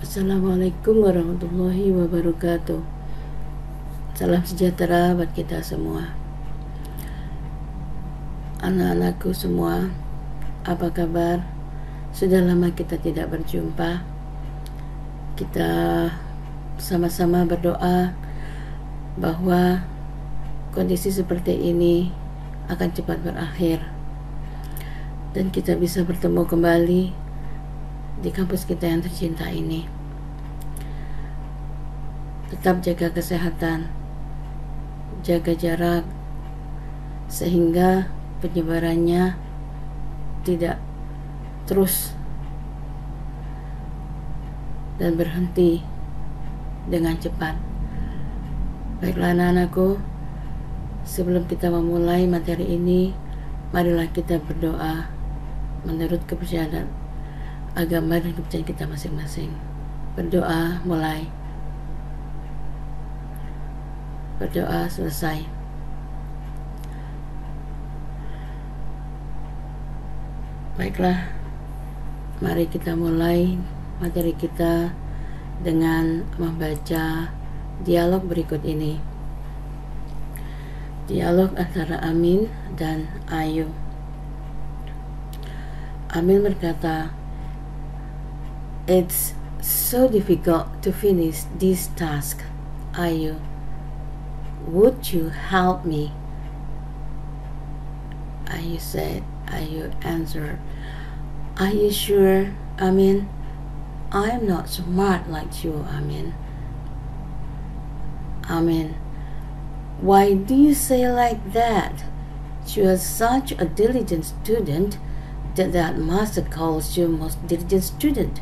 Assalamualaikum warahmatullahi wabarakatuh. Salam sejahtera buat kita semua. Anak-anakku semua, apa kabar? Sudah lama kita tidak berjumpa. Kita sama-sama berdoa bahwa kondisi seperti ini akan cepat berakhir dan kita bisa bertemu kembali di kampus kita yang tercinta ini. Tetap jaga kesehatan, jaga jarak, sehingga penyebarannya tidak terus dan berhenti dengan cepat. Baiklah anak-anakku, sebelum kita memulai materi ini, marilah kita berdoa menurut kepercayaan agama dan kepercayaan kita masing-masing. Berdoa mulai. Berdoa selesai. Baiklah, mari kita mulai materi kita dengan membaca dialog berikut ini. Dialog antara Amin dan Ayu. Amin berkata, "It's so difficult to finish this task, Ayu. Would you help me?" Ayu answered, "Are you sure, Amin? I'm not smart like you, Amin." Amin, "Why do you say like that? You are such a diligent student that master calls you most diligent student.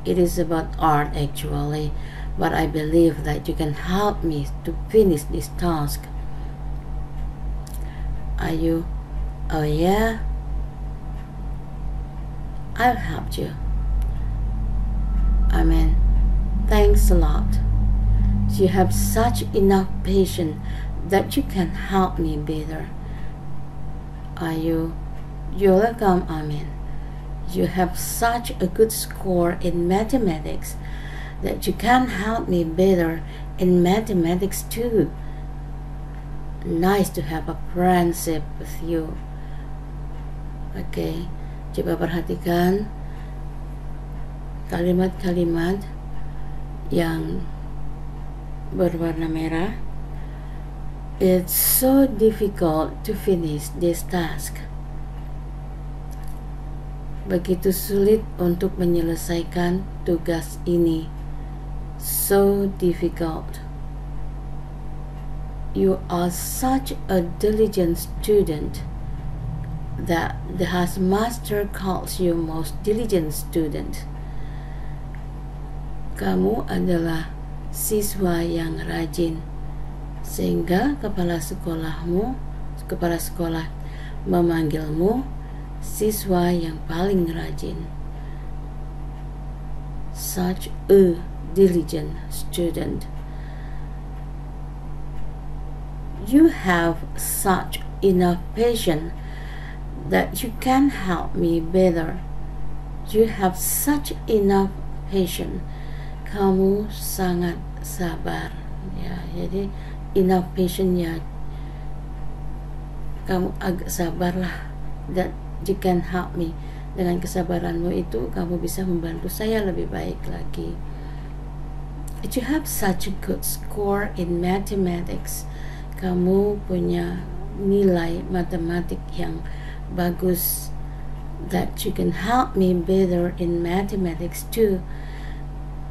It is about art actually, but I believe that you can help me to finish this task." Ayu, "Oh yeah? I'll help you." Amin, "Thanks a lot. You have such enough patience that you can help me better." Ayu, "You're welcome, Amin. You have such a good score in mathematics that you can help me better in mathematics too. Nice to have a friendship with you." Oke, coba perhatikan kalimat-kalimat yang berwarna merah. It's so difficult to finish this task. Begitu sulit untuk menyelesaikan tugas ini. So difficult. You are such a diligent student that the master calls you most diligent student. Kamu adalah siswa yang rajin, sehingga kepala sekolah memanggilmu siswa yang paling rajin. Such a diligent student. You have such enough patience that you can help me better. You have such enough patience. Kamu sangat sabar. Ya, jadi enough patience ya. Kamu agak sabarlah. That you can help me. Dengan kesabaranmu itu kamu bisa membantu saya lebih baik lagi. You have such a good score in mathematics. Kamu punya nilai matematik yang bagus. That you can help me better in mathematics too.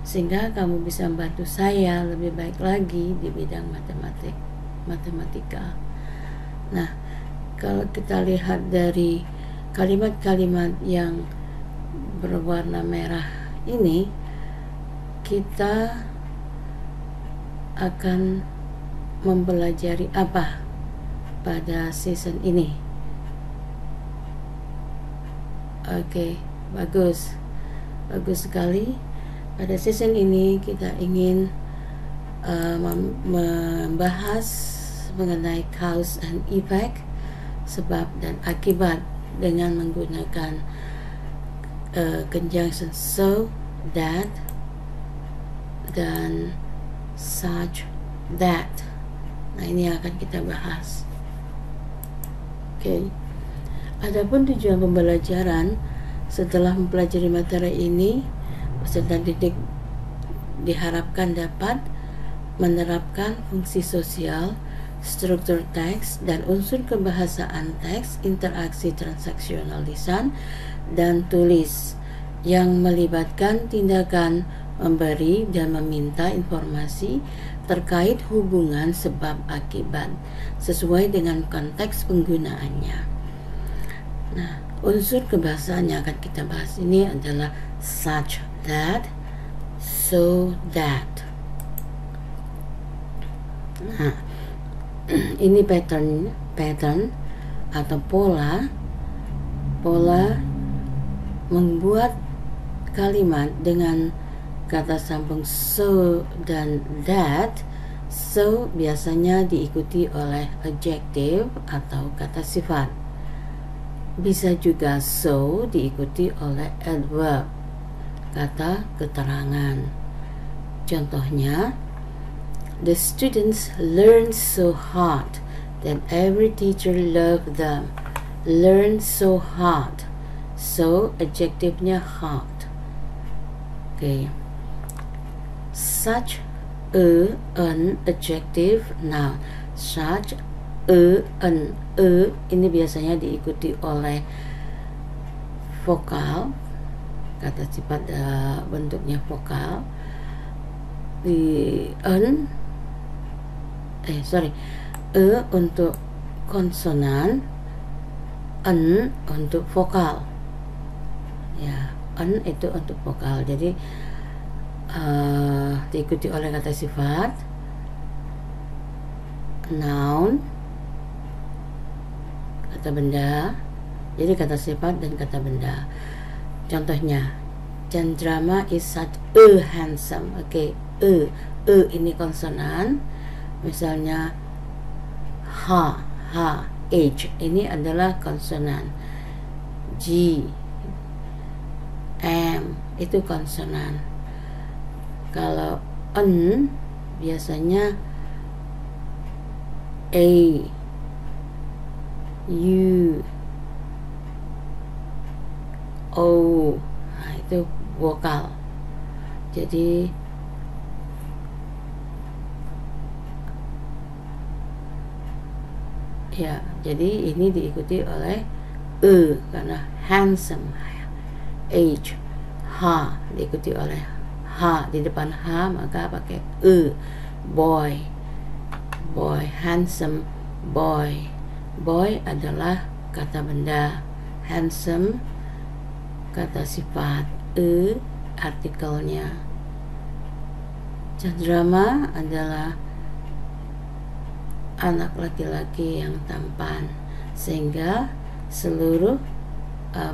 Sehingga kamu bisa membantu saya lebih baik lagi di bidang matematika. Nah, kalau kita lihat dari kalimat-kalimat yang berwarna merah ini, kita akan mempelajari apa pada season ini. Oke, bagus sekali. Pada season ini kita ingin membahas mengenai cause and effect, sebab dan akibat, dengan menggunakan conjunction so, that, dan such that. Nah, ini akan kita bahas. Oke. Adapun tujuan pembelajaran setelah mempelajari materi ini, peserta didik diharapkan dapat menerapkan fungsi sosial, struktur teks, dan unsur kebahasaan teks, interaksi transaksional lisan dan tulis yang melibatkan tindakan memberi dan meminta informasi terkait hubungan sebab akibat sesuai dengan konteks penggunaannya. Nah, unsur kebahasaan yang akan kita bahas ini adalah such that, so that. Nah, ini pattern atau pola membuat kalimat dengan kata sambung so dan that. So biasanya diikuti oleh adjective atau kata sifat. Bisa juga so diikuti oleh adverb, kata keterangan. Contohnya, the students learn so hard that every teacher loved them. Learn so hard. So adjektifnya hard. Okay. Such an adjective noun. Such an ini biasanya diikuti oleh vokal, kata sifat bentuknya vokal. Di untuk konsonan, an untuk vokal. Ya, an itu untuk vokal. Jadi diikuti oleh kata sifat, noun, kata benda. Jadi kata sifat dan kata benda. Contohnya, Chandrama is such a handsome. Oke, ini konsonan. Misalnya H, ini adalah konsonan. G, M itu konsonan. Kalau N biasanya A, U, O. Nah, itu vokal. Jadi ya, jadi ini diikuti oleh karena handsome. H, H diikuti oleh H, di depan H maka pakai boy, handsome boy. Boy adalah kata benda, handsome kata sifat, artikelnya. Chandrama adalah anak laki-laki yang tampan, sehingga seluruh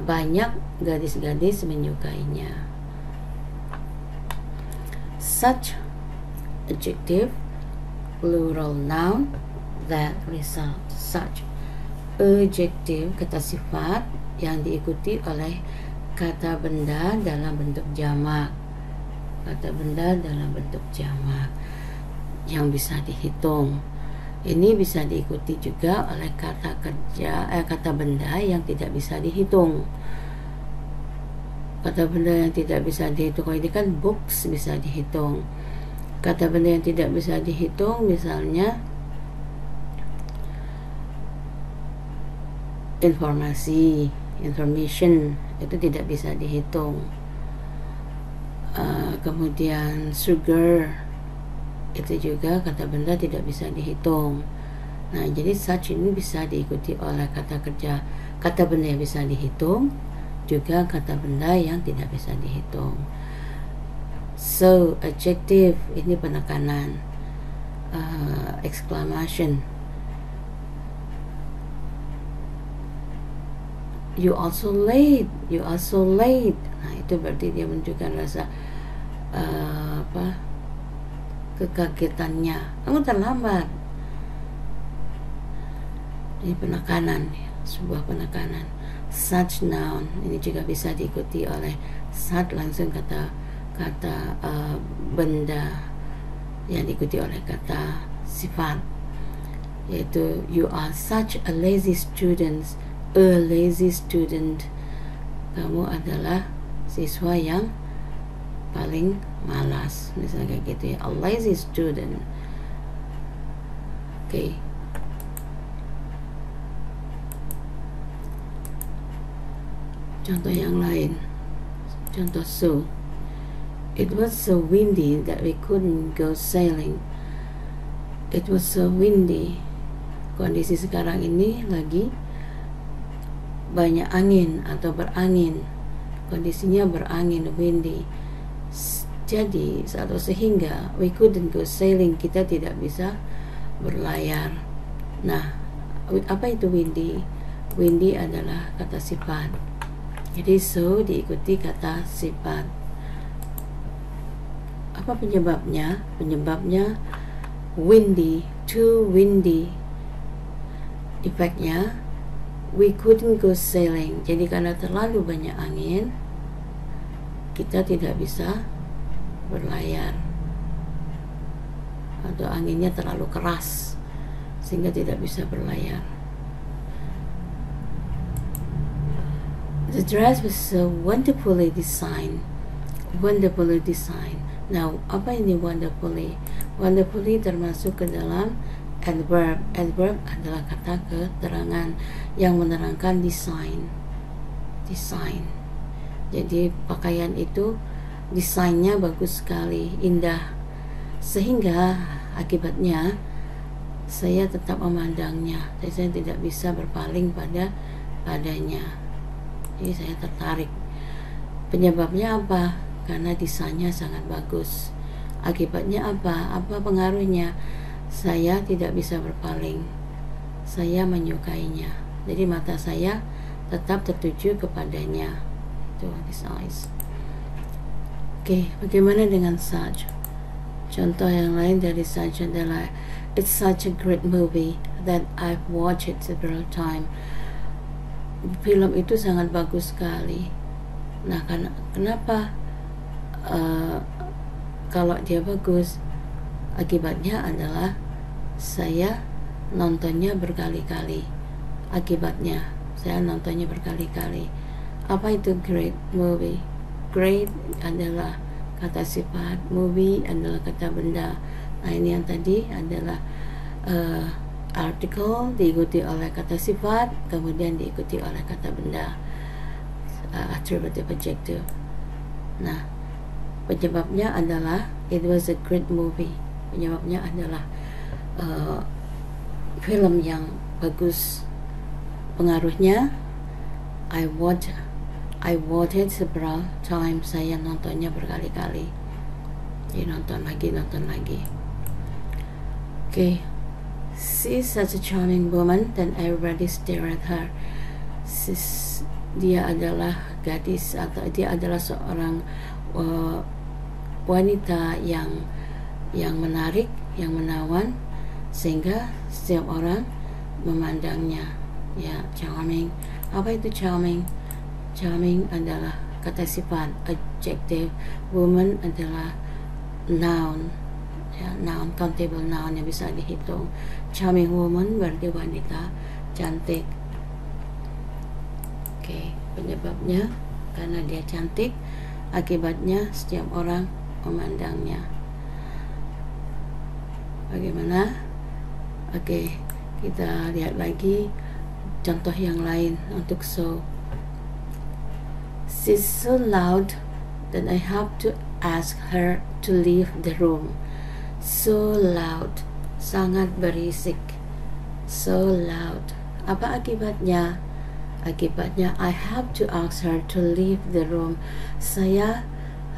banyak gadis-gadis menyukainya. Such adjective, plural noun, that result. Such adjective, kata sifat yang diikuti oleh kata benda dalam bentuk jamak. Kata benda dalam bentuk jamak yang bisa dihitung. Ini bisa diikuti juga oleh kata kata benda yang tidak bisa dihitung. Kata benda yang tidak bisa dihitung, kalau ini kan books bisa dihitung. Kata benda yang tidak bisa dihitung, misalnya information itu tidak bisa dihitung. Kemudian sugar itu juga kata benda tidak bisa dihitung. Nah, jadi such ini bisa diikuti oleh kata benda yang bisa dihitung, juga kata benda yang tidak bisa dihitung. So adjective ini penekanan, exclamation. You are so late. Nah, itu berarti dia menunjukkan rasa kekagetannya. Kamu terlambat. Ini penekanan, sebuah penekanan. Such noun ini juga bisa diikuti oleh such langsung kata kata benda yang diikuti oleh kata sifat, yaitu you are such a lazy student. A lazy student, kamu adalah siswa yang paling malas, misalnya kayak gitu ya, a lazy student. Oke. Contoh yang lain, contoh so. It was so windy that we couldn't go sailing. It was so windy. Kondisi sekarang ini lagi banyak angin atau berangin. Kondisinya berangin, windy. Jadi atau sehingga we couldn't go sailing, kita tidak bisa berlayar. Nah, apa itu windy? Windy adalah kata sifat. Jadi so diikuti kata sifat. Apa penyebabnya? Penyebabnya windy, too windy. Efeknya we couldn't go sailing. Jadi karena terlalu banyak angin, kita tidak bisa berlayar, atau anginnya terlalu keras sehingga tidak bisa berlayar. The dress was so wonderfully designed. Wonderfully designed. Now, apa ini wonderfully? Wonderfully termasuk ke dalam adverb. Adverb adalah kata keterangan yang menerangkan desain. Desain. Jadi pakaian itu desainnya bagus sekali, indah, sehingga akibatnya saya tetap memandangnya. Jadi saya tidak bisa berpaling padanya. Jadi saya tertarik. Penyebabnya apa? Karena desainnya sangat bagus. Akibatnya apa? Apa pengaruhnya? Saya tidak bisa berpaling. Saya menyukainya. Jadi mata saya tetap tertuju kepadanya. Itu his eyes. Oke, bagaimana dengan such? Contoh yang lain dari such adalah it's such a great movie that I've watched it several times. Film itu sangat bagus sekali. Nah, kenapa kalau dia bagus? Akibatnya adalah saya nontonnya berkali-kali. Akibatnya saya nontonnya berkali-kali. Apa itu great movie? Great adalah kata sifat, movie adalah kata benda. Nah, ini yang tadi adalah article diikuti oleh kata sifat, kemudian diikuti oleh kata benda, attributive adjective. Nah, penyebabnya adalah it was a great movie. Penyebabnya adalah film yang bagus. Pengaruhnya I watched it several times. Saya nontonnya berkali-kali. Jadi nonton lagi. Okay. She's such a charming woman that everybody stare at her. Dia adalah gadis, atau dia adalah seorang wanita yang menarik, yang menawan, sehingga setiap orang memandangnya. Ya, charming. Apa itu charming? Charming adalah kata sifat, adjective. Woman adalah noun, ya, noun, countable noun yang bisa dihitung. Charming woman berarti wanita cantik. Oke, penyebabnya karena dia cantik, akibatnya setiap orang memandangnya. Bagaimana? Oke, kita lihat lagi contoh yang lain untuk so. She's so loud that I have to ask her to leave the room. So loud, sangat berisik. So loud. Apa akibatnya? Akibatnya I have to ask her to leave the room. Saya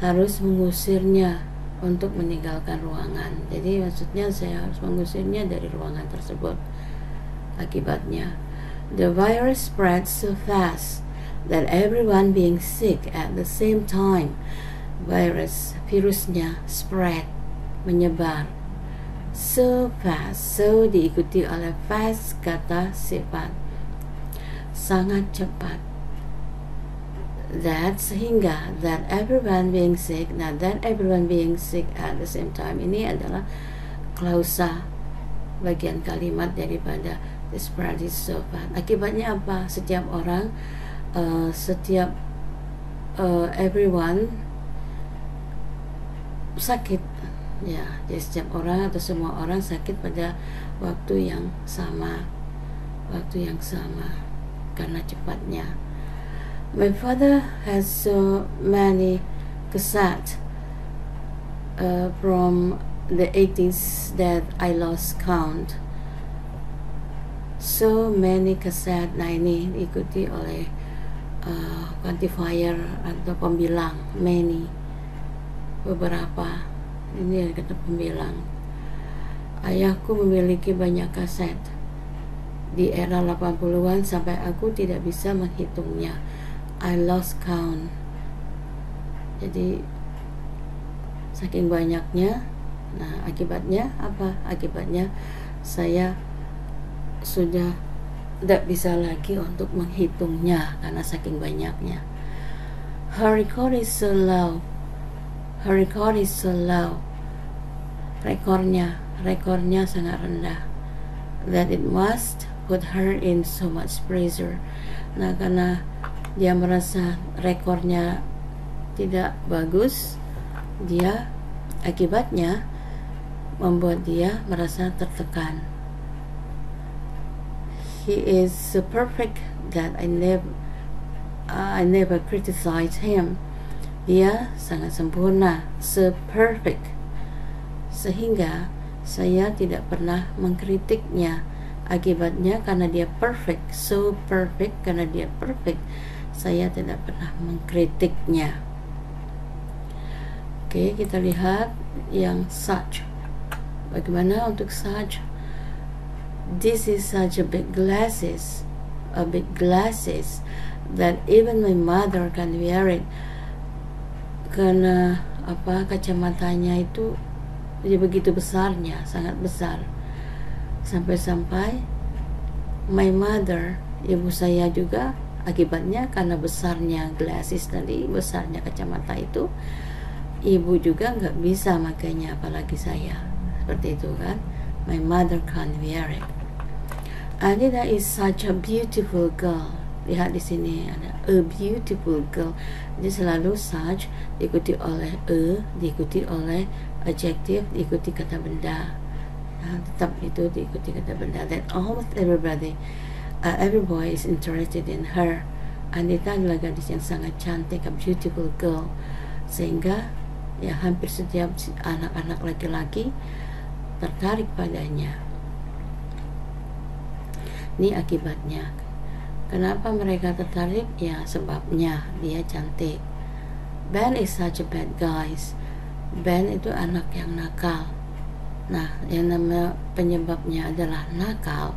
harus mengusirnya untuk meninggalkan ruangan. Jadi maksudnya saya harus mengusirnya dari ruangan tersebut. Akibatnya, the virus spread so fast that everyone being sick at the same time. Virusnya spread, menyebar. So fast, so diikuti oleh fast kata sifat. Sangat cepat. that, sehingga, that everyone being sick. Nah, that everyone being sick at the same time ini adalah klausa, bagian kalimat daripada the spread is so bad. Akibatnya apa? Setiap orang, everyone sakit, ya. Jadi setiap orang atau semua orang sakit pada waktu yang sama, karena cepatnya. My father has so many cassettes from the 80s that I lost count. So many cassette. Nah, ini diikuti oleh quantifier atau pembilang, many, beberapa. Ini kata pembilang. Ayahku memiliki banyak kaset di era 80-an sampai aku tidak bisa menghitungnya. I lost count. Jadi saking banyaknya. Nah, akibatnya apa? Akibatnya saya sudah tidak bisa lagi untuk menghitungnya karena saking banyaknya. Her record is so low. Rekornya sangat rendah. That it must put her in so much pressure. Nah, karena dia merasa rekornya tidak bagus, dia akibatnya membuat dia merasa tertekan. He is so perfect that I never criticize him. Dia sangat sempurna, so perfect, sehingga saya tidak pernah mengkritiknya. Akibatnya karena dia perfect, so perfect, karena dia perfect, saya tidak pernah mengkritiknya. Oke, kita lihat yang such. Bagaimana untuk such? This is such a big glasses that even my mother can wear it. Karena apa, kacamatanya itu dia begitu besarnya, sangat besar, sampai-sampai my mother, ibu saya juga, akibatnya karena besarnya glasses tadi, besarnya kacamata itu, ibu juga nggak bisa makanya, apalagi saya. Seperti itu kan, my mother can't wear it. Anita is such a beautiful girl. Lihat di sini ada a beautiful girl. Jadi selalu such diikuti oleh diikuti oleh adjective, diikuti kata benda. Nah, tetap itu diikuti kata benda. That almost everybody, every boy is interested in her. Anita adalah gadis yang sangat cantik, a beautiful girl, sehingga ya hampir setiap anak-anak laki-laki tertarik padanya. Ini akibatnya. Kenapa mereka tertarik? Ya sebabnya dia cantik. Ben is such a bad guy. Ben itu anak yang nakal. Nah, yang nama penyebabnya adalah nakal.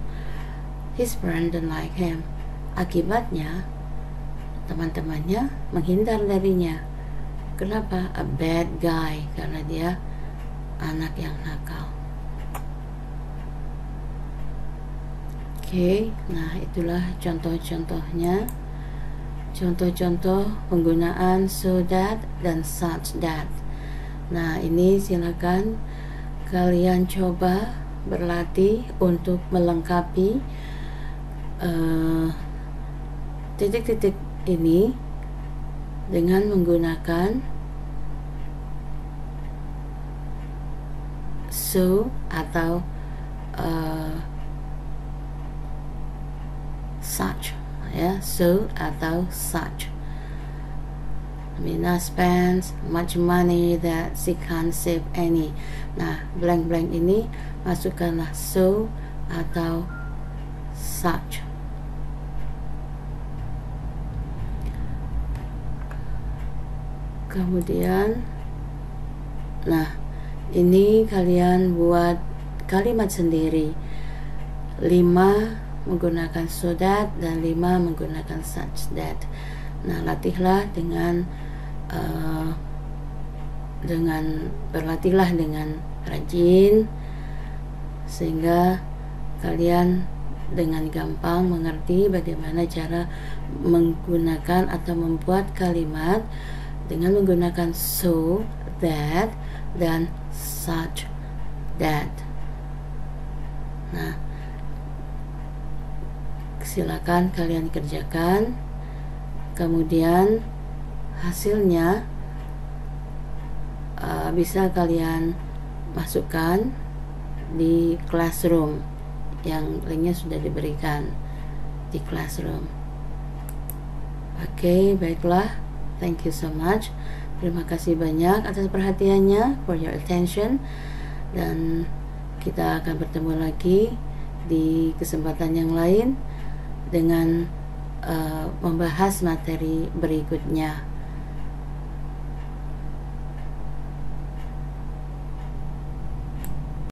His friend don't like him. Akibatnya teman-temannya menghindar darinya. Kenapa? A bad guy, karena dia anak yang nakal. Oke, nah itulah contoh-contohnya. Contoh-contoh penggunaan so that dan such that. Nah, ini silakan kalian coba berlatih untuk melengkapi titik-titik ini dengan menggunakan so atau such, ya, so atau such. Mina spends much money that she can't save any. Nah, blank-blank ini masukkanlah so atau such. Kemudian, nah, ini kalian buat kalimat sendiri. 5 menggunakan so that dan 5 menggunakan such that. Nah, latihlah berlatihlah dengan rajin sehingga kalian dengan gampang mengerti bagaimana cara menggunakan atau membuat kalimat dengan menggunakan so, that, dan such that. Nah, silakan kalian kerjakan, kemudian hasilnya bisa kalian masukkan di Classroom, yang linknya sudah diberikan di Classroom. Oke, baiklah, thank you so much. Terima kasih banyak atas perhatiannya, for your attention, dan kita akan bertemu lagi di kesempatan yang lain dengan membahas materi berikutnya.